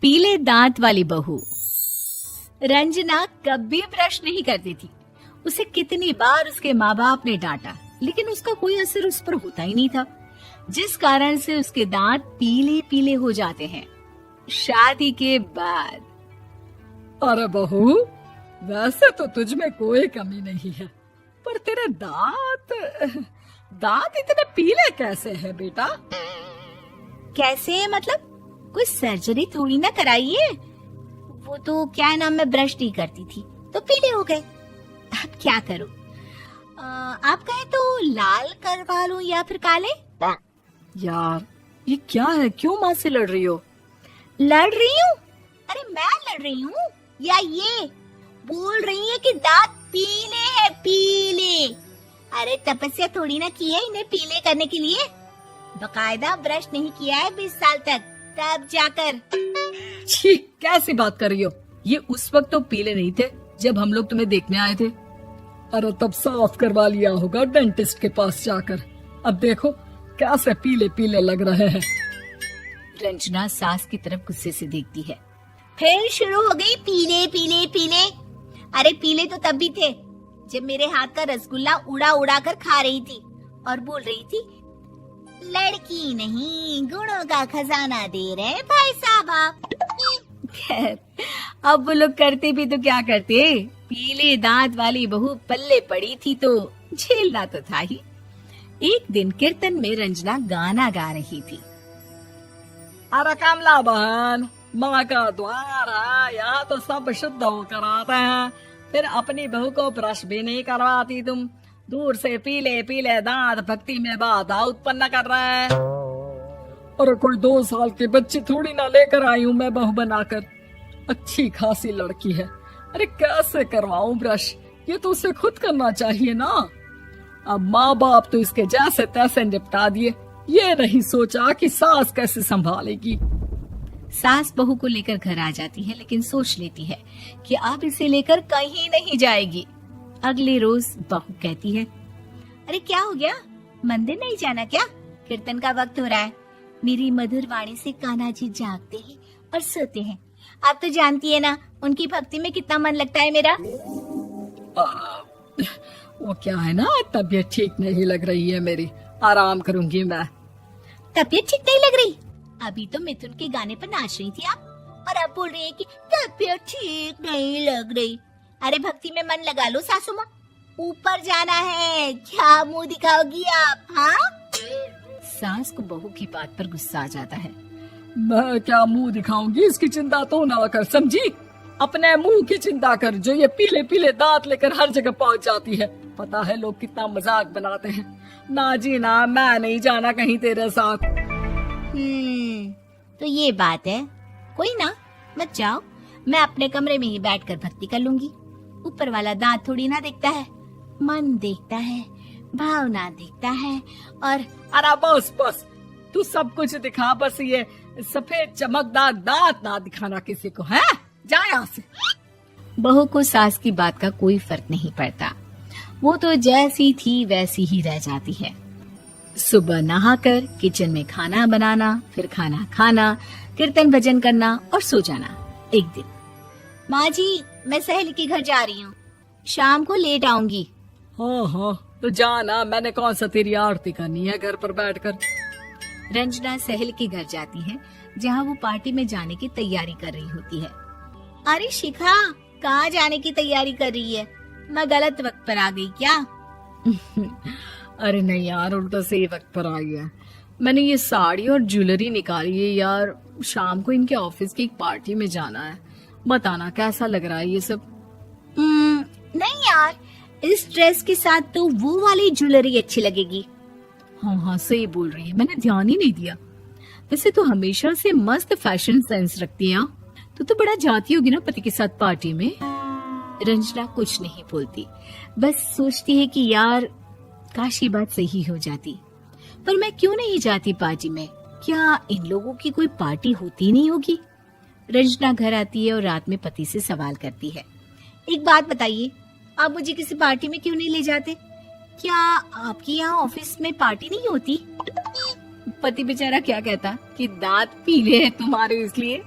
पीले दांत वाली बहू। रंजना कभी ब्रश नहीं करती थी। उसे कितनी बार उसके माँ बाप ने डांटा, लेकिन उसका कोई असर उस पर होता ही नहीं था, जिस कारण से उसके दांत पीले पीले हो जाते हैं। शादी के बाद अरे बहू, वैसे तो तुझ में कोई कमी नहीं है, पर तेरे दांत इतने पीले कैसे हैं बेटा? कैसे मतलब? कोई सर्जरी थोड़ी ना कराइए। वो तो क्या नाम, मैं ब्रश नहीं करती थी तो पीले हो गए। अब क्या करूं? आप कहें तो लाल करवा लूं या फिर काले? यार ये क्या है, क्यों माँ से लड़ रही हो? लड़ रही हूँ? अरे मैं लड़ रही हूँ या ये बोल रही है कि दांत पीले हैं, पीले। अरे तपस्या थोड़ी ना की है इन्हें पीले करने के लिए। बकायदा ब्रश नहीं किया है 20 साल तक, तब जाकर। छी, कैसी बात कर रही हो? ये उस वक्त तो पीले नहीं थे जब हम लोग तुम्हें देखने आए थे। अरे तब साफ करवा लिया होगा डेंटिस्ट के पास जाकर। अब देखो कैसे पीले पीले लग रहे हैं। रंजना सास की तरफ गुस्से से देखती है। फिर शुरू हो गई पीले पीले पीले। अरे पीले तो तब भी थे जब मेरे हाथ का रसगुल्ला उड़ा उड़ा कर खा रही थी और बोल रही थी, लड़की नहीं गुणों का खजाना दे रहे भाई साहब आप। खैर, अब वो लोग करते भी तो क्या करते, पीले दांत वाली बहू पल्ले पड़ी थी तो झेलना तो था ही। एक दिन कीर्तन में रंजना गाना गा रही थी। अरे कमला बहन, माँ का द्वार है, यहाँ तो सब शुद्ध होकर आते हैं, फिर अपनी बहू को ब्रश भी नहीं करवाती तुम। दूर से पीले पीले दांत भक्ति में बाधा उत्पन्न कर रहे हैं। अरे कोई 2 साल के बच्ची थोड़ी ना लेकर आई हूँ मैं बहू बनाकर। अच्छी खासी लड़की है, अरे कैसे करवाऊं ब्रश? ये तो उसे खुद करना चाहिए ना। अब माँ बाप तो इसके जैसे तैसे निपटा दिए, ये नहीं सोचा कि सास कैसे संभालेगी। सास बहू को लेकर घर आ जाती है, लेकिन सोच लेती है कि अब इसे लेकर कहीं नहीं जाएगी। अगले रोज बहू कहती है, अरे क्या हो गया, मंदिर नहीं जाना क्या? कीर्तन का वक्त हो रहा है। मेरी मधुर वाणी से कान्हा जी जागते हैं और सोते हैं। आप तो जानती है ना उनकी भक्ति में कितना मन लगता है मेरा। वो क्या है ना, तबीयत ठीक नहीं लग रही है मेरी, आराम करूंगी मैं। तबीयत ठीक नहीं लग रही? अभी तो मिथुन के गाने पर नाच रही थी आप, और अब बोल रही है कि तबीयत ठीक नहीं लग रही। अरे भक्ति में मन लगा लो सासू माँ, ऊपर जाना है, क्या मुंह दिखाओगी आप? हाँ? सास को बहू की बात पर गुस्सा आ जाता है। मैं क्या मुंह दिखाऊंगी, इसकी चिंता तो ना कर, समझी? अपने मुंह की चिंता कर, जो ये पीले पीले दांत लेकर हर जगह पहुंच जाती है। पता है लोग कितना मजाक बनाते हैं। ना जी ना, मैं नहीं जाना कहीं तेरे साथ। तो ये बात है, कोई ना, मत जाओ, मैं अपने कमरे में ही बैठकर भक्ति कर लूंगी। ऊपर वाला दांत थोड़ी ना देखता है, मन देखता है, भावना देखता है। और अरे बस बस, तू सब कुछ दिखा, बस ये सफेद चमकदार दांत ना दिखाना किसी को, है? जा यहाँ से। बहू को सास की बात का कोई फर्क नहीं पड़ता, वो तो जैसी थी वैसी ही रह जाती है। सुबह नहाकर किचन में खाना बनाना, फिर खाना खाना, कीर्तन भजन करना और सो जाना। एक दिन, माँ जी मैं सहेली के घर जा रही हूँ, शाम को लेट आऊंगी। हाँ हाँ तो जाना, मैंने कौन सा तेरी आरती करनी है घर पर बैठकर। रंजना सहेली के घर जाती है, जहाँ वो पार्टी में जाने की तैयारी कर रही होती है। अरे शिखा, कहाँ जाने की तैयारी कर रही है? मैं गलत वक्त पर आ गई क्या? अरे नहीं यार, उल्टा सही वक्त पर आ गया। मैंने ये साड़ी और ज्वेलरी निकाली है यार, शाम को इनके ऑफिस की एक पार्टी में जाना है। बताना कैसा लग रहा है ये सब? नहीं यार, इस ड्रेस के साथ तो वो वाली ज्वेलरी अच्छी लगेगी। हाँ हाँ सही बोल रही है, मैंने ध्यान ही नहीं दिया। वैसे तो हमेशा से मस्त फैशन सेंस रखती है। तो बड़ा जाती होगी ना पति के साथ पार्टी में। रंजना कुछ नहीं बोलती, बस सोचती है कि यार काश ये बात सही हो जाती, पर मैं क्यों नहीं जाती पार्टी में? क्या इन लोगों की कोई पार्टी होती नहीं होगी? रंजना घर आती है और रात में पति से सवाल करती है, एक बात बताइए, आप मुझे किसी पार्टी में क्यों नहीं ले जाते? क्या आपकी यहाँ ऑफिस में पार्टी नहीं होती? पति बेचारा क्या कहता कि दांत पीले हैं तुम्हारे इसलिए।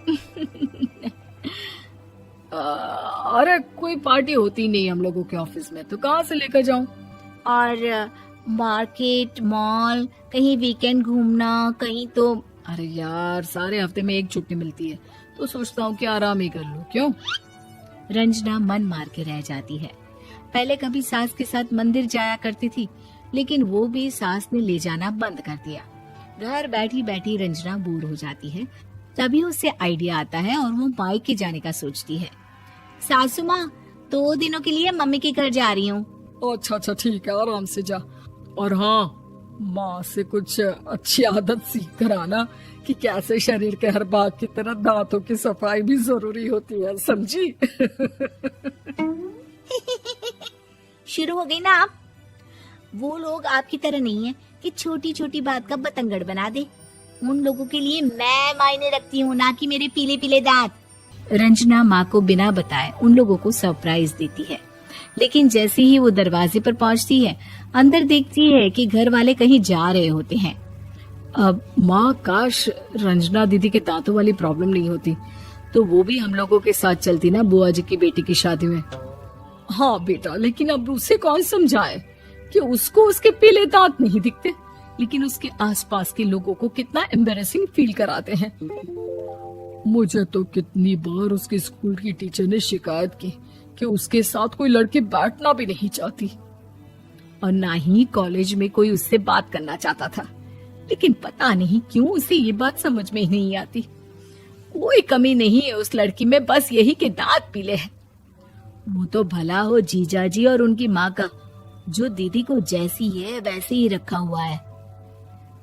अरे कोई पार्टी होती नहीं हम लोगों के ऑफिस में, तो कहाँ से लेकर जाऊं? और मार्केट, मॉल, कहीं वीकेंड घूमना, कहीं तो। अरे यार, सारे हफ्ते में एक छुट्टी मिलती है, तो सोचता हूँ कि आराम ही कर लूं। क्यों? रंजना मन मार के रह जाती है। पहले कभी सास के साथ मंदिर जाया करती थी, लेकिन वो भी सास ने ले जाना बंद कर दिया। घर बैठी बैठी रंजना बोर हो जाती है। तभी उसे आइडिया आता है और वो मायके जाने का सोचती है। सासू माँ, 2 दिनों के लिए मम्मी के घर जा रही हूँ। अच्छा अच्छा ठीक है, आराम से जा। और हाँ, माँ से कुछ अच्छी आदत सीख कर आना कि कैसे शरीर के हर भाग की तरह दांतों की सफाई भी जरूरी होती है, समझी? शुरू हो गई ना आप। वो लोग आपकी तरह नहीं है कि छोटी छोटी बात का बतंगड़ बना दे। उन लोगों के लिए मैं मायने रखती हूँ, ना कि मेरे पीले पीले दांत। रंजना माँ को बिना बताए उन लोगों को सरप्राइज देती है, लेकिन जैसे ही वो दरवाजे पर पहुंचती है, अंदर देखती है कि घर वाले कहीं जा रहे होते हैं। अब माँ, काश रंजना दीदी के दांतों वाली प्रॉब्लम नहीं होती, तो वो भी हम लोगों के साथ चलती ना बुआ जी की बेटी की शादी में। हाँ बेटा, लेकिन अब उसे कौन समझाए कि उसको उसके पीले दांत नहीं दिखते, लेकिन उसके आसपास के लोगों को कितना एम्बैरेसिंग फील कराते हैं। मुझे तो कितनी बार उसके स्कूल की टीचर ने शिकायत की कि उसके साथ कोई लड़की बैठना भी नहीं चाहती, और ना ही कॉलेज में कोई उससे बात करना चाहता था। लेकिन पता नहीं क्यों उसे ये बात समझ में ही नहीं आती। कोई कमी नहीं है उस लड़की में, बस यही कि दांत पीले हैं। वो तो भला हो जीजा जी और उनकी माँ का, जो दीदी को जैसी है वैसे ही रखा हुआ है।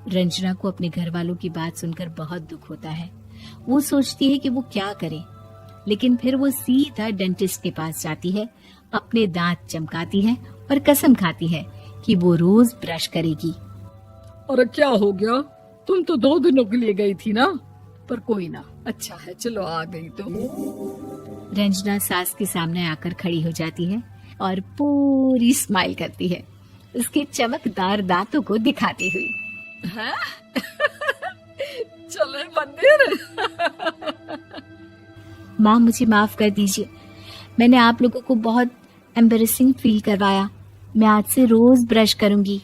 रंजना को अपने घर वालों की बात सुनकर बहुत दुख होता है। वो सोचती है कि वो क्या करे, लेकिन फिर वो सीधा डेंटिस्ट के पास जाती है, अपने दांत चमकाती है और कसम खाती है कि वो रोज ब्रश करेगी। अरे क्या हो गया? तुम तो 2 दिनों के लिए गई थी ना। पर कोई ना, अच्छा है, चलो आ गई तो। रंजना सास के सामने आकर खड़ी हो जाती है और पूरी स्माइल करती है, उसके चमकदार दांतों को दिखाती हुई। हैं? चले मंदिर। माँ, मुझे माफ कर दीजिए, मैंने आप लोगों को बहुत एम्बैरेसिंग फील करवाया। मैं आज से रोज ब्रश करूंगी।